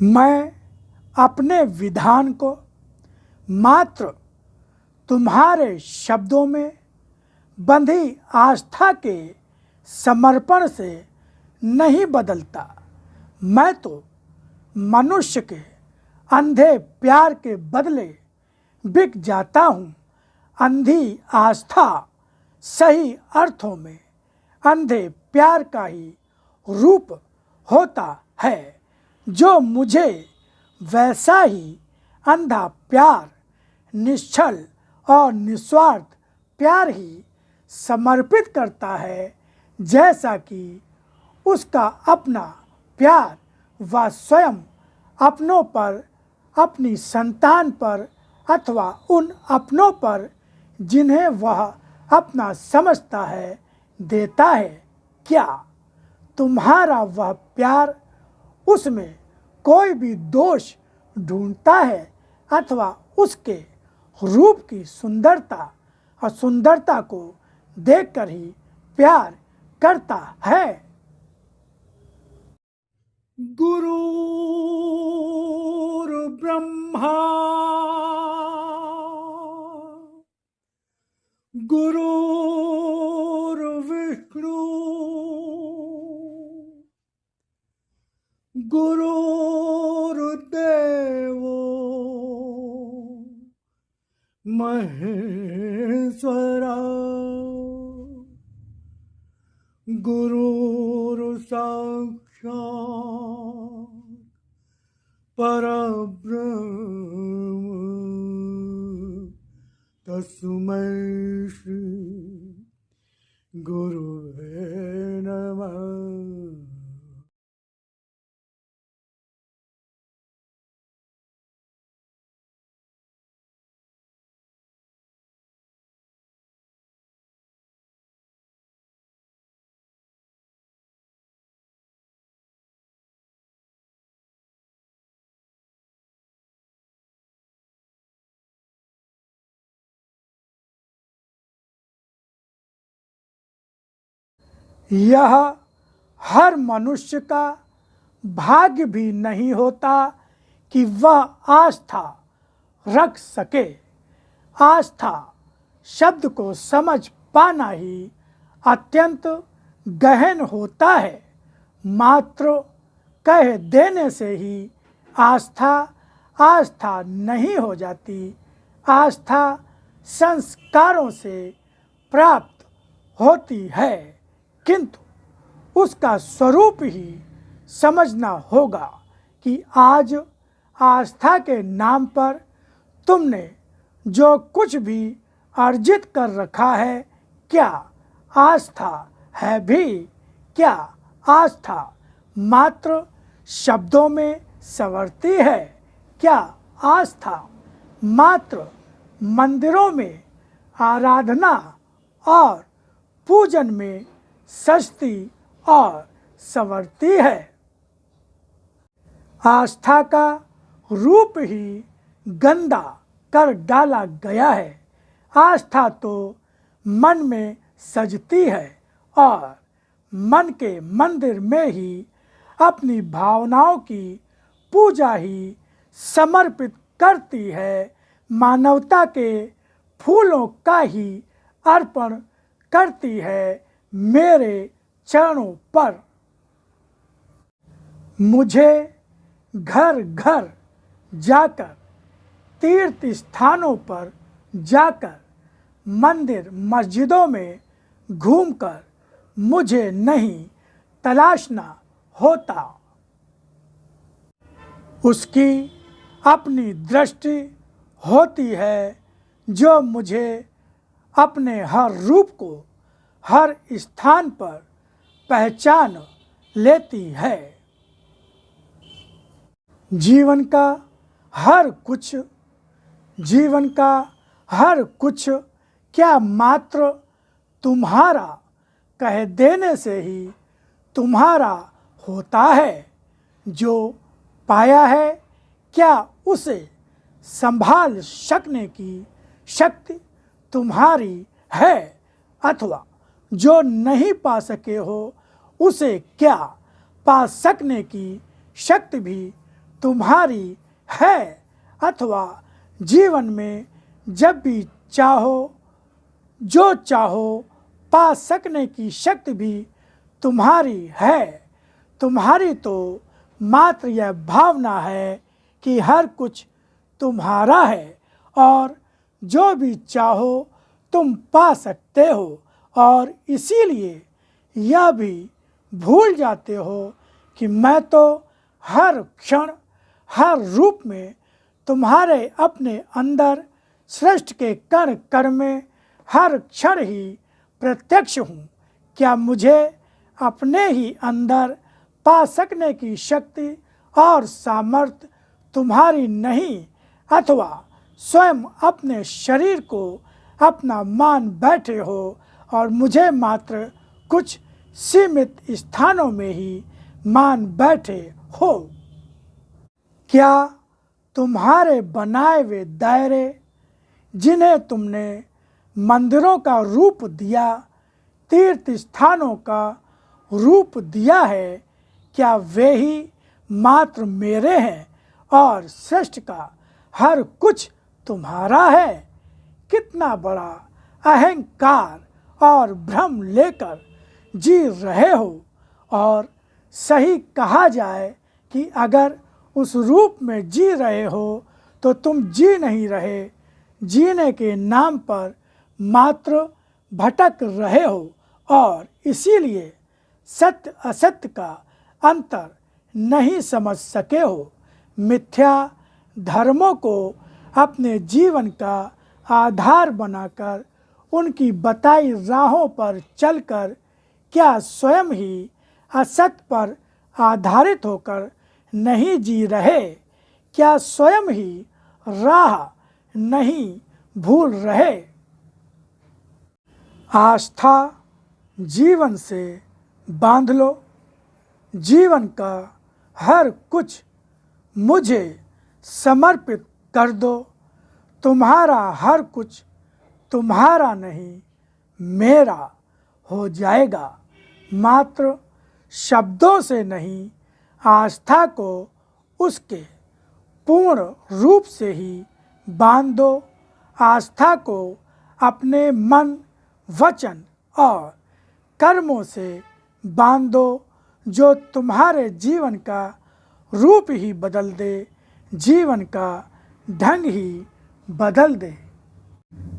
मैं अपने विधान को मात्र तुम्हारे शब्दों में बंधी आस्था के समर्पण से नहीं बदलता। मैं तो मनुष्य के अंधे प्यार के बदले बिक जाता हूँ। अंधी आस्था सही अर्थों में अंधे प्यार का ही रूप होता है। जो मुझे वैसा ही अंधा प्यार, निश्चल और निस्वार्थ प्यार ही समर्पित करता है, जैसा कि उसका अपना प्यार वह स्वयं अपनों पर, अपनी संतान पर अथवा उन अपनों पर जिन्हें वह अपना समझता है देता है। क्या तुम्हारा वह प्यार उसमें कोई भी दोष ढूंढता है अथवा उसके रूप की सुंदरता और सुंदरता को देखकर ही प्यार करता है? गुरुर् ब्रह्मा गुरुर्विष्णु गुरुर्देवो महेश्वरा गुरुर्साक्षात् परब्रह्म तस्मै श्री गुरुवे नमः। यह हर मनुष्य का भाग्य भी नहीं होता कि वह आस्था रख सके। आस्था शब्द को समझ पाना ही अत्यंत गहन होता है। मात्र कह देने से ही आस्था नहीं हो जाती। आस्था संस्कारों से प्राप्त होती है, किंतु उसका स्वरूप ही समझना होगा कि आज आस्था के नाम पर तुमने जो कुछ भी अर्जित कर रखा है, क्या आस्था है भी? क्या आस्था मात्र शब्दों में संवरती है? क्या आस्था मात्र मंदिरों में आराधना और पूजन में सजती और संवरती है? आस्था का रूप ही गंदा कर डाला गया है। आस्था तो मन में सजती है और मन के मंदिर में ही अपनी भावनाओं की पूजा ही समर्पित करती है। मानवता के फूलों का ही अर्पण करती है मेरे चरणों पर। मुझे घर घर जाकर, तीर्थ स्थानों पर जाकर, मंदिर मस्जिदों में घूमकर मुझे नहीं तलाशना होता। उसकी अपनी दृष्टि होती है जो मुझे अपने हर रूप को हर स्थान पर पहचान लेती है। जीवन का हर कुछ क्या मात्र तुम्हारा कह देने से ही तुम्हारा होता है? जो पाया है क्या उसे संभाल सकने की शक्ति तुम्हारी है? अथवा जो नहीं पा सके हो उसे क्या पा सकने की शक्ति भी तुम्हारी है, अथवा जीवन में जब भी चाहो जो चाहो पा सकने की शक्ति भी तुम्हारी है। तुम्हारी तो मात्र यह भावना है कि हर कुछ तुम्हारा है और जो भी चाहो तुम पा सकते हो, और इसीलिए यह भी भूल जाते हो कि मैं तो हर क्षण हर रूप में तुम्हारे अपने अंदर सृष्टि के कण कण में हर क्षण ही प्रत्यक्ष हूँ। क्या मुझे अपने ही अंदर पा सकने की शक्ति और सामर्थ्य तुम्हारी नहीं, अथवा स्वयं अपने शरीर को अपना मान बैठे हो और मुझे मात्र कुछ सीमित स्थानों में ही मान बैठे हो? क्या तुम्हारे बनाए हुए दायरे, जिन्हें तुमने मंदिरों का रूप दिया, तीर्थ स्थानों का रूप दिया है, क्या वे ही मात्र मेरे हैं और सृष्टि का हर कुछ तुम्हारा है? कितना बड़ा अहंकार और भ्रम लेकर जी रहे हो। और सही कहा जाए कि अगर उस रूप में जी रहे हो तो तुम जी नहीं रहे, जीने के नाम पर मात्र भटक रहे हो और इसीलिए सत्य असत्य का अंतर नहीं समझ सके हो। मिथ्या धर्मों को अपने जीवन का आधार बनाकर उनकी बताई राहों पर चलकर क्या स्वयं ही असत्य पर आधारित होकर नहीं जी रहे? क्या स्वयं ही राह नहीं भूल रहे? आस्था जीवन से बांध लो। जीवन का हर कुछ मुझे समर्पित कर दो। तुम्हारा हर कुछ तुम्हारा नहीं मेरा हो जाएगा। मात्र शब्दों से नहीं, आस्था को उसके पूर्ण रूप से ही बांध दो। आस्था को अपने मन, वचन और कर्मों से बांध दो, जो तुम्हारे जीवन का रूप ही बदल दे, जीवन का ढंग ही बदल दे।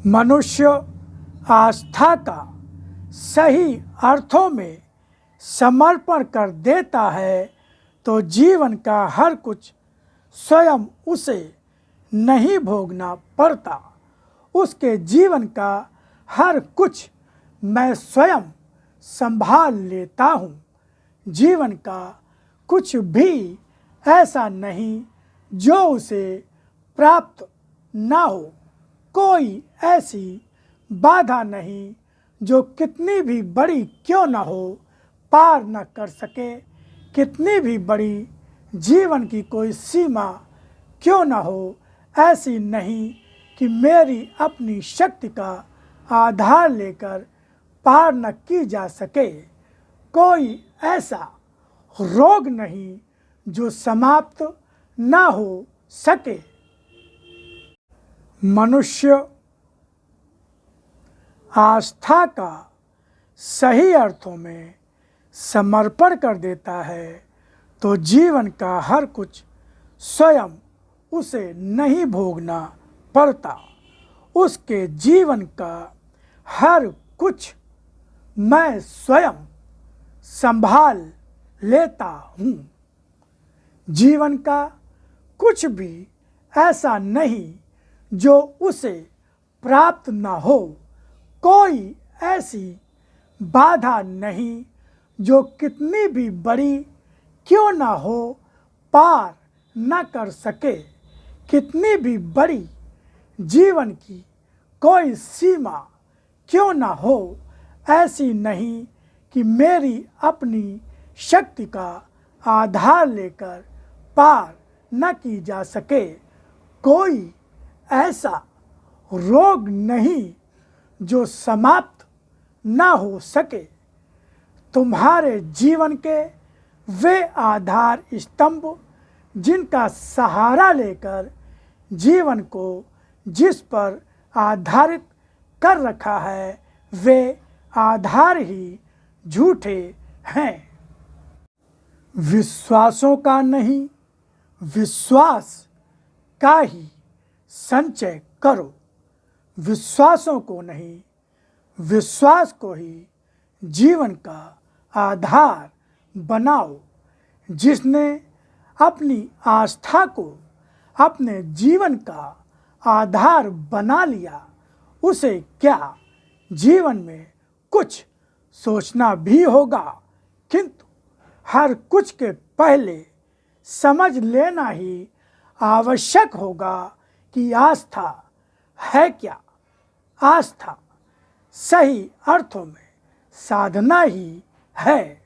मनुष्य आस्था का सही अर्थों में समर्पण कर देता है तो जीवन का हर कुछ स्वयं उसे नहीं भोगना पड़ता। उसके जीवन का हर कुछ मैं स्वयं संभाल लेता हूँ। जीवन का कुछ भी ऐसा नहीं जो उसे प्राप्त ना हो। कोई ऐसी बाधा नहीं जो कितनी भी बड़ी क्यों ना हो पार न कर सके। कितनी भी बड़ी जीवन की कोई सीमा क्यों ना हो, ऐसी नहीं कि मेरी अपनी शक्ति का आधार लेकर पार न की जा सके। कोई ऐसा रोग नहीं जो समाप्त ना हो सके। मनुष्य आस्था का सही अर्थों में समर्पण कर देता है तो जीवन का हर कुछ स्वयं उसे नहीं भोगना पड़ता। उसके जीवन का हर कुछ मैं स्वयं संभाल लेता हूँ। जीवन का कुछ भी ऐसा नहीं जो उसे प्राप्त न हो। कोई ऐसी बाधा नहीं जो कितनी भी बड़ी क्यों ना हो पार न कर सके। कितनी भी बड़ी जीवन की कोई सीमा क्यों ना हो, ऐसी नहीं कि मेरी अपनी शक्ति का आधार लेकर पार न की जा सके। कोई ऐसा रोग नहीं जो समाप्त ना हो सके। तुम्हारे जीवन के वे आधार स्तंभ जिनका सहारा लेकर जीवन को जिस पर आधारित कर रखा है वे आधार ही झूठे हैं। विश्वासों का नहीं, विश्वास का ही संचय करो। विश्वासों को नहीं, विश्वास को ही जीवन का आधार बनाओ। जिसने अपनी आस्था को अपने जीवन का आधार बना लिया, उसे क्या जीवन में कुछ सोचना भी होगा, किंतु हर कुछ के पहले समझ लेना ही आवश्यक होगा कि आस्था है क्या। आस्था सही अर्थों में साधना ही है।